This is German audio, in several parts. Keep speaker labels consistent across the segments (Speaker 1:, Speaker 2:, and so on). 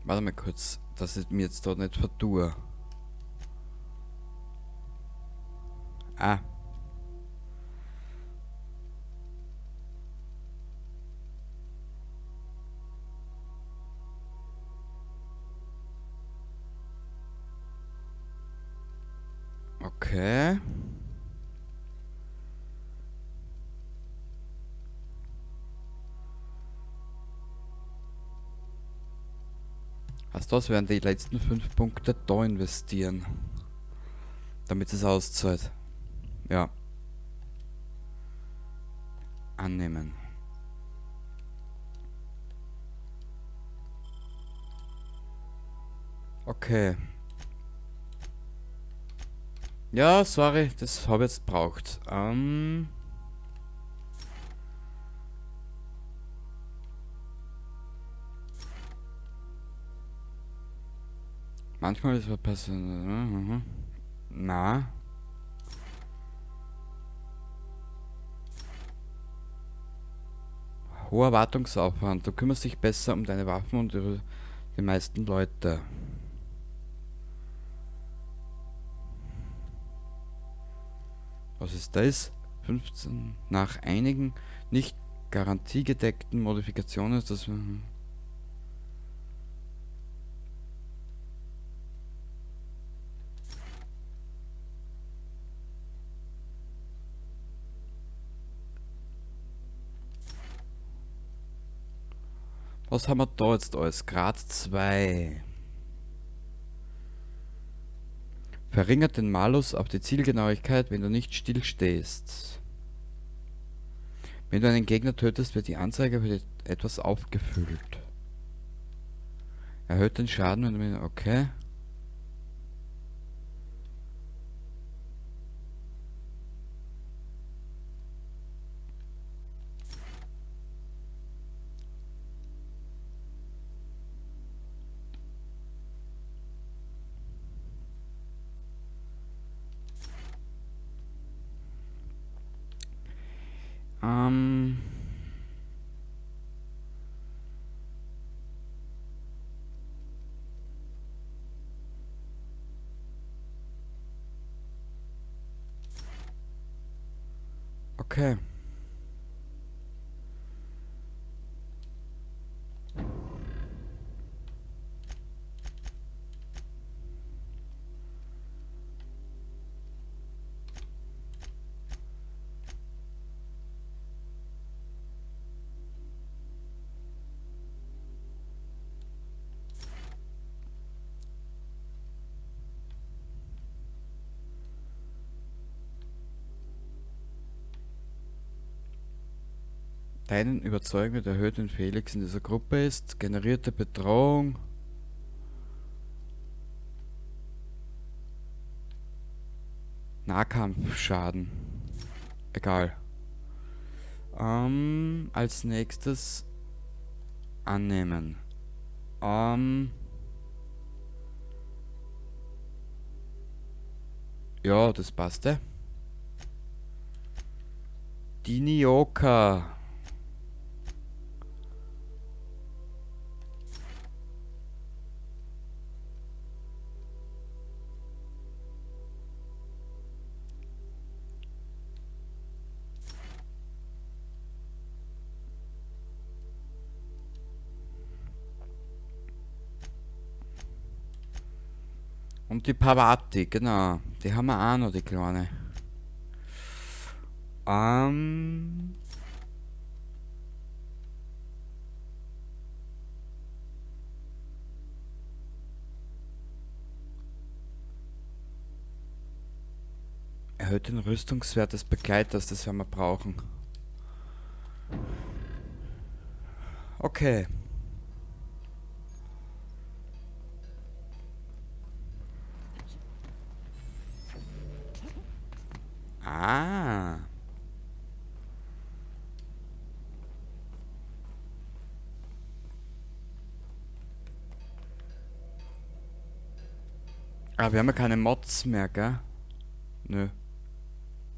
Speaker 1: Warte mal kurz, dass ich mir jetzt dort nicht vertue. Ah. Okay. Also das werden die letzten 5 Punkte da investieren. Damit es auszahlt. Ja. Annehmen. Okay. Ja, sorry, das habe ich jetzt braucht. Manchmal ist was passiert. Na. Hoher Wartungsaufwand. Du kümmerst dich besser um deine Waffen und über die meisten Leute. Was ist das? 15. Nach einigen nicht garantiegedeckten Modifikationen ist das. Was haben wir da jetzt alles? Grad 2. Verringert den Malus auf die Zielgenauigkeit, wenn du nicht stillstehst. Wenn du einen Gegner tötest, wird die Anzeige für etwas aufgefüllt. Erhöht den Schaden, wenn du... Okay. Ähm... Okay. Deinen überzeugen wird erhöht, wenn Felix in dieser Gruppe ist. Generierte Bedrohung. Nahkampfschaden. Egal. Als nächstes annehmen. Ja, das passte. Die Nioka. Und die Pavati, genau. Die haben wir auch noch, die kleine. Erhöht den Rüstungswert des Begleiters, das werden wir brauchen. Okay. Ah. Ah, wir haben ja keine Mods mehr, gell? Nö.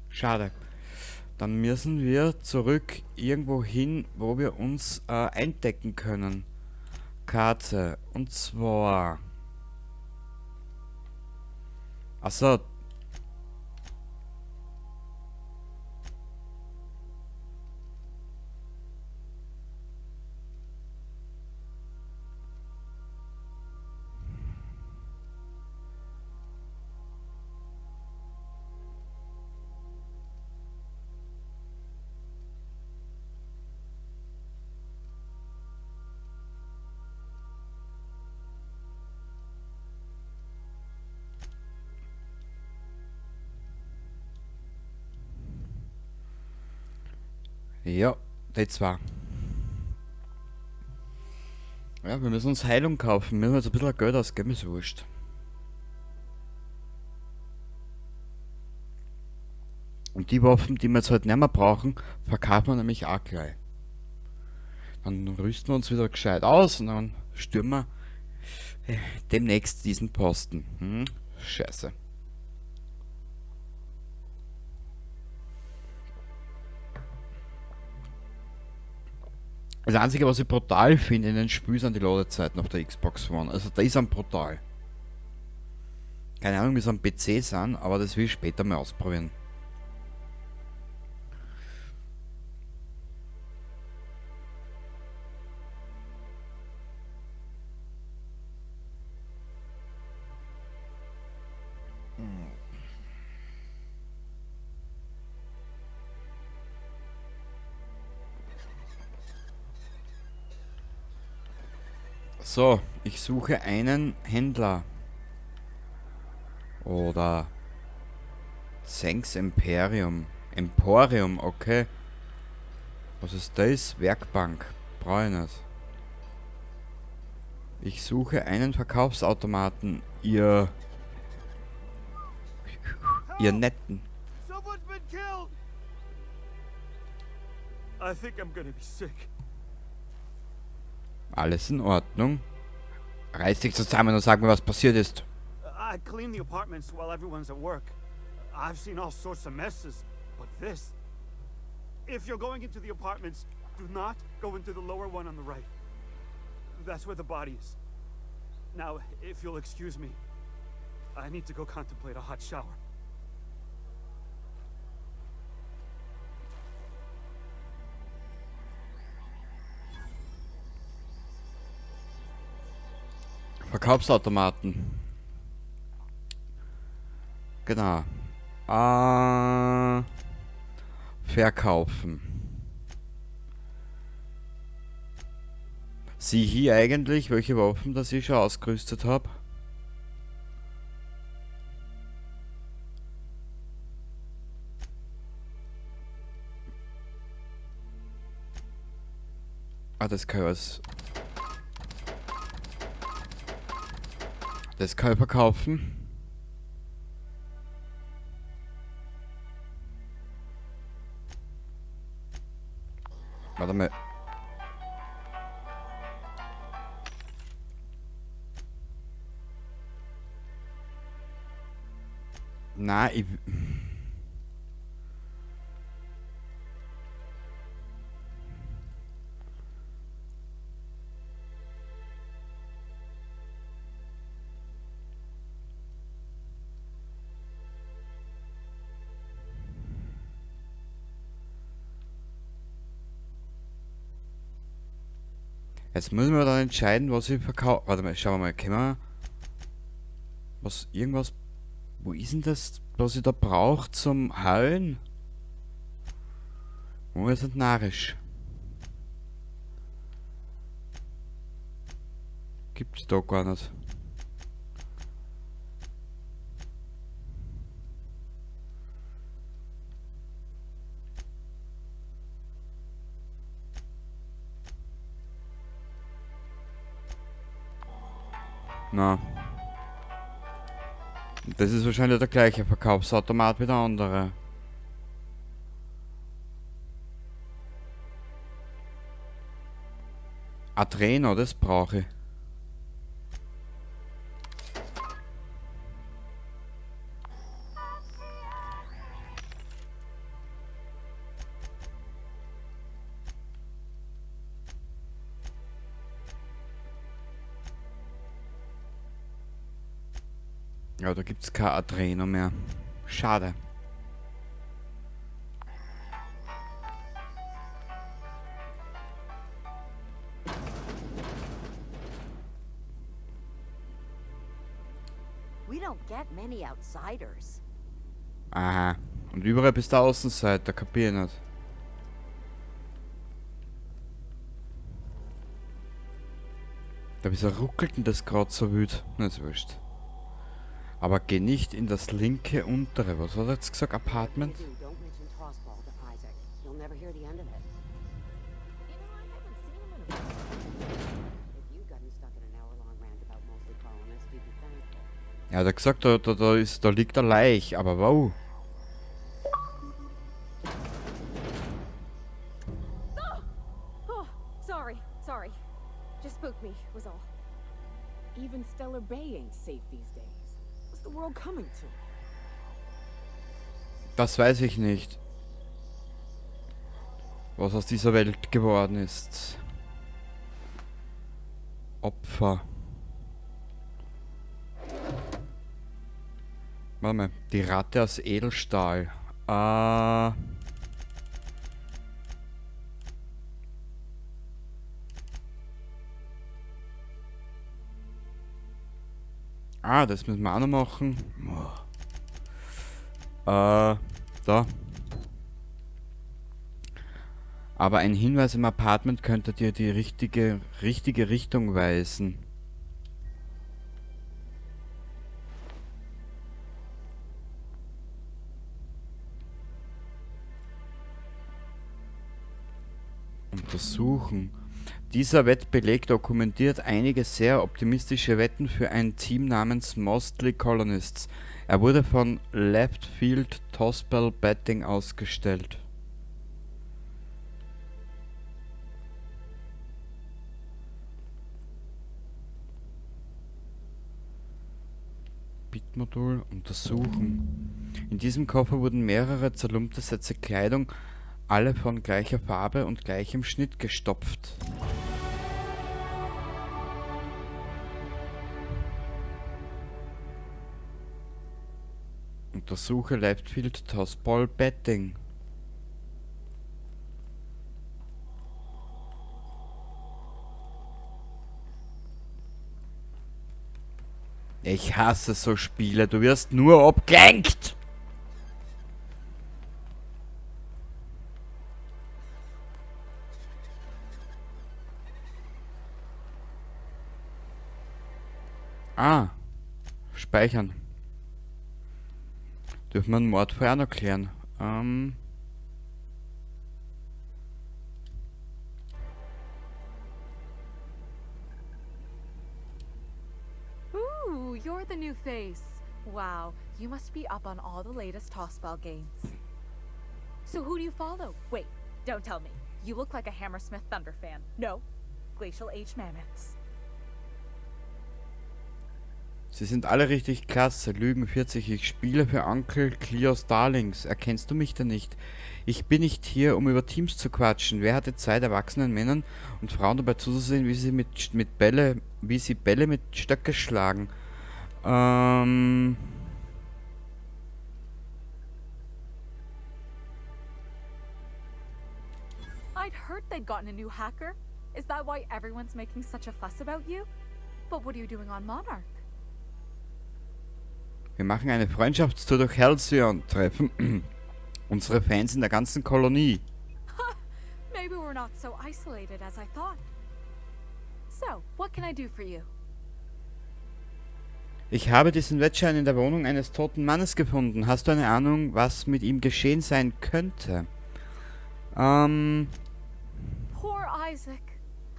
Speaker 1: Schade. Dann müssen wir zurück irgendwo hin, wo wir uns eindecken können. Karte. Und zwar... Achso. Ja, die zwei. Ja, wir müssen uns Heilung kaufen. Wir müssen jetzt ein bisschen Geld ausgeben, ist wurscht. Und die Waffen, die wir jetzt halt nicht mehr brauchen, verkaufen wir nämlich auch gleich. Dann rüsten wir uns wieder gescheit aus und dann stürmen wir demnächst diesen Posten. Scheiße. Das Einzige, was ich brutal finde in den Spielen, sind die Ladezeiten auf der Xbox One. Also die sind brutal. Keine Ahnung, wie sie am PC sind, aber das will ich später mal ausprobieren. So, ich suche einen Händler. Oder Zenks Imperium. Emporium, okay. Was ist das? Werkbank. Brauche ich nicht. Ich suche einen Verkaufsautomaten. Ihr Netten.
Speaker 2: Someone's been killed. I think I'm gonna be sick.
Speaker 1: Alles in Ordnung. Reiß dich zusammen und sag mir, was passiert ist.
Speaker 2: I clean the apartments while everyone's at work. I've seen all sorts of messes, but this... If you're going into the apartments, do not go into the lower one on the right. That's where the body is. Now, if you'll excuse me, I need to go contemplate a hot shower.
Speaker 1: Verkaufsautomaten. Genau. Verkaufen. Sieh hier eigentlich, welche Waffen das ich schon ausgerüstet habe. Das kann ich alles. Das kann ich verkaufen. Warte mal. Na, ich... Jetzt müssen wir dann entscheiden, was ich verkaufe. Warte mal, schauen wir mal, können wir... Was, irgendwas... Wo ist denn das, was ich da brauche zum Heilen? Wo ist das narrisch? Gibt's da gar nicht. Na. Das ist wahrscheinlich der gleiche Verkaufsautomat wie der andere. Adreno, das brauche ich. Ja, da gibt's kein Adreno mehr. Schade.
Speaker 3: We don't get many outsiders.
Speaker 1: Aha. Und überall bist du Außenseiter, kapier ich nicht. Da wieso ruckelt denn das gerade so wild? Na, ist wurscht. Aber geh nicht in das linke untere. Was hat er jetzt gesagt? Apartment?
Speaker 3: If you do, don't mention Tossball to Isaac. You'll never hear the end of it. You know, I haven't seen him in a while. If you got him stuck in an hour-long rant about mostly colonists, you'd be thankful.
Speaker 1: Ja, er hat gesagt, da liegt eine Leiche, aber wow.
Speaker 4: Oh, sorry. Just spooked me, was all.
Speaker 5: Even Stellar Bay ain't safe these days. What's the world coming to?
Speaker 1: Das weiß ich nicht. Was aus dieser Welt geworden ist. Opfer. Warte mal, die Ratte aus Edelstahl. Das müssen wir auch noch machen. Da. Aber ein Hinweis im Apartment könnte dir die richtige Richtung weisen. Untersuchen. Dieser Wettbeleg dokumentiert einige sehr optimistische Wetten für ein Team namens Mostly Colonists. Er wurde von Left Field Tossball Betting ausgestellt. Bitmodul untersuchen. In diesem Koffer wurden mehrere zerlumpte Sätze Kleidung, alle von gleicher Farbe und gleichem Schnitt gestopft. Untersuche Leftfield Tossball Betting. Ich hasse so Spiele, du wirst nur abgelenkt! Speichern. Dürfen wir einen Mord vorher noch klären?
Speaker 4: Ooh, you're the new face. Wow, you must be up on all the latest tossball games. So who do you follow? Wait, don't tell me. You look like a Hammersmith Thunder fan. No, Glacial Age Mammoths.
Speaker 1: Sie sind alle richtig klasse. Lügen 40. Ich spiele für Uncle Cleos Darlings. Erkennst du mich denn nicht? Ich bin nicht hier, um über Teams zu quatschen. Wer hatte Zeit, erwachsenen Männern und Frauen dabei zuzusehen, wie sie Bälle mit Stöcke schlagen?
Speaker 4: I'd heard they'd gotten a new hacker. Is that why everyone's making such a fuss about you? But what are you doing on Monarch?
Speaker 1: Wir machen eine Freundschaftstour durch Halcyon, treffen unsere Fans in der ganzen Kolonie.
Speaker 4: Maybe we're not so isolated as I thought. So, what can I do for you?
Speaker 1: Ich habe diesen Wettschein in der Wohnung eines toten Mannes gefunden. Hast du eine Ahnung, was mit ihm geschehen sein könnte?
Speaker 4: Poor Isaac.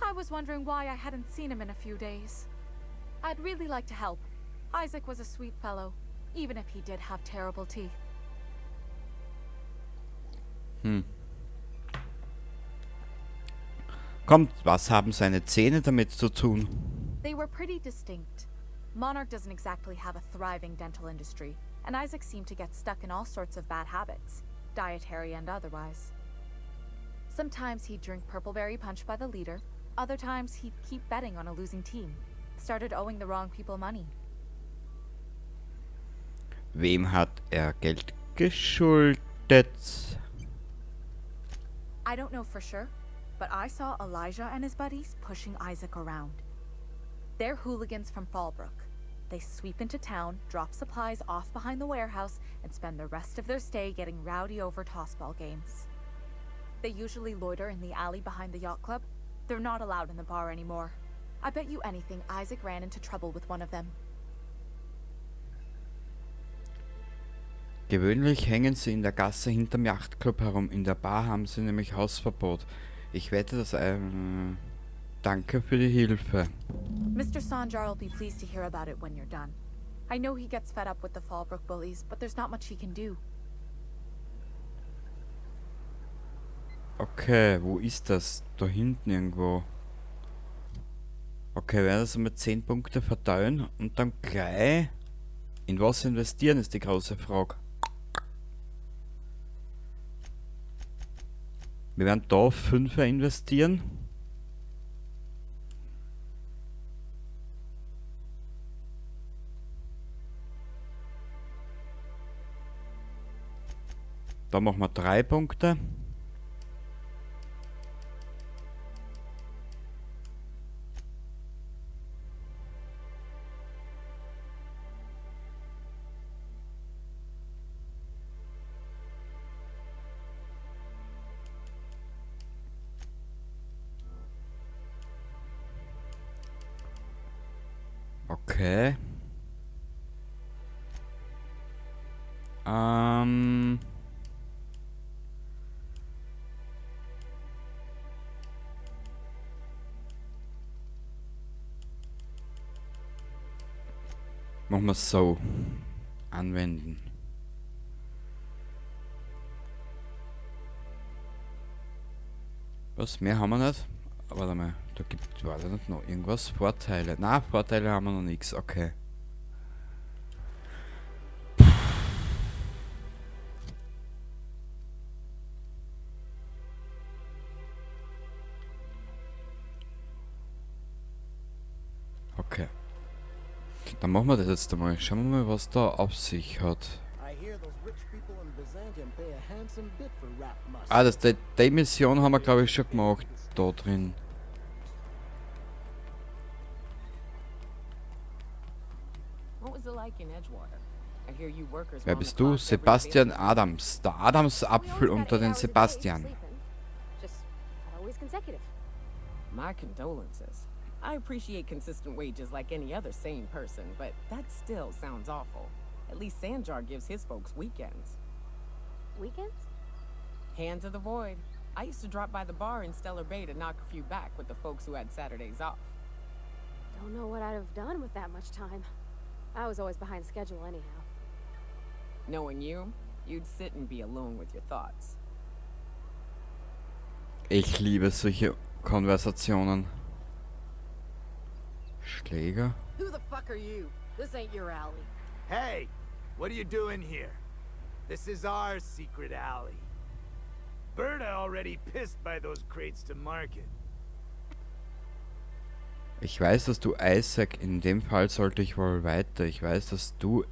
Speaker 4: I was wondering why I hadn't seen him in a few days. I'd really like to help. Isaac was a sweet fellow, even if he did have terrible teeth.
Speaker 1: Kommt, was haben seine Zähne damit zu tun?
Speaker 4: They were pretty distinct. Monarch doesn't exactly have a thriving dental industry, and Isaac seemed to get stuck in all sorts of bad habits, dietary and otherwise. Sometimes he'd drink purpleberry punch by the liter, other times he'd keep betting on a losing team, started owing the wrong people money.
Speaker 1: Wem hat er Geld geschuldet?
Speaker 4: I don't know for sure, but I saw Elijah and his buddies pushing Isaac around. They're hooligans from Fallbrook. They sweep into town, drop supplies off behind the warehouse, and spend the rest of their stay getting rowdy over tossball games. They usually loiter in the alley behind the yacht club. They're not allowed in the bar anymore. I bet you anything Isaac ran into trouble with one of them.
Speaker 1: Gewöhnlich hängen sie in der Gasse hinterm Yachtclub herum. In der Bar haben sie nämlich Hausverbot. Ich wette, dass... danke für die Hilfe.
Speaker 4: Mr. Sanjar will be pleased to hear about it when you're done. I know he gets fed up with the Fallbrook bullies, but there's not much he can do.
Speaker 1: Okay, wo ist das? Da hinten irgendwo. Okay, wir werden das mit 10 Punkte verteilen und dann gleich in was investieren, ist die große Frage. Wir werden da 5er investieren. Da machen wir 3 Punkte. Okay. Machen wir es so. Anwenden. Was? Mehr haben wir nicht? Warte mal, da gibt es nicht noch irgendwas. Vorteile. Na, Vorteile haben wir noch nichts. Okay. Okay. Dann machen wir das jetzt einmal. Schauen wir mal, was da auf sich hat. Ah, die Mission haben wir, glaube ich, schon gemacht. Da drin. Wer bist du? Sebastian Adams. Der Adamsapfel unter den Sebastian.
Speaker 5: My condolences. I appreciate consistent wages like any other sane person, but that still sounds awful. At least Sanjar gives his folks weekends.
Speaker 3: Weekends?
Speaker 5: Hand to the void. I used to drop by the bar in Stellar Bay to knock a few back with the folks who had Saturdays off.
Speaker 3: Don't know what I'd have done with that much time. I was always behind schedule anyhow.
Speaker 5: Knowing you, you'd sit and be alone with your thoughts.
Speaker 1: Ich liebe solche Konversationen. Schläger?
Speaker 3: Who the fuck are you? This ain't your alley.
Speaker 6: Hey, what are you doing here? This is our secret alley. Berta already pissed by those crates to market.
Speaker 1: Ich weiß, dass du Isaac, in dem Fall sollte ich wohl weiter. Ich weiß, dass du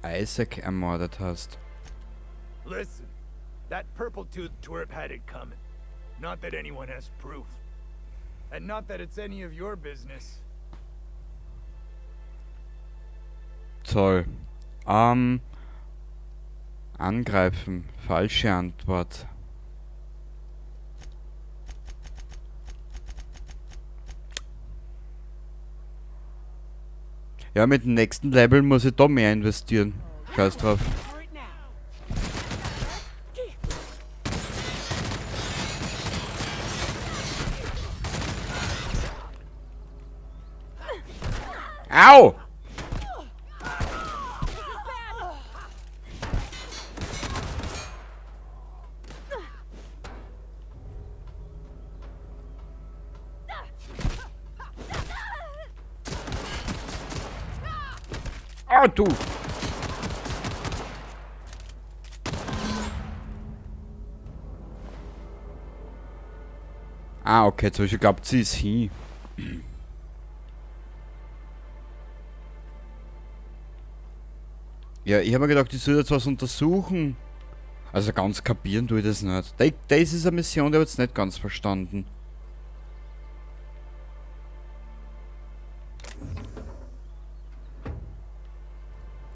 Speaker 1: Isaac ermordet hast.
Speaker 6: Listen, that purple-toothed twerp had it coming. Not that anyone has proof. And not that it's any of your business.
Speaker 1: Toll. Angreifen. Falsche Antwort. Ja, mit dem nächsten Level muss ich da mehr investieren. Scheiß drauf. Au! Ah, du! Ah, okay, jetzt habe ich geglaubt, sie ist hin. Ja, ich habe mir gedacht, ich soll jetzt was untersuchen. Also ganz kapieren tue ich das nicht. Das ist eine Mission, die habe ich jetzt nicht ganz verstanden.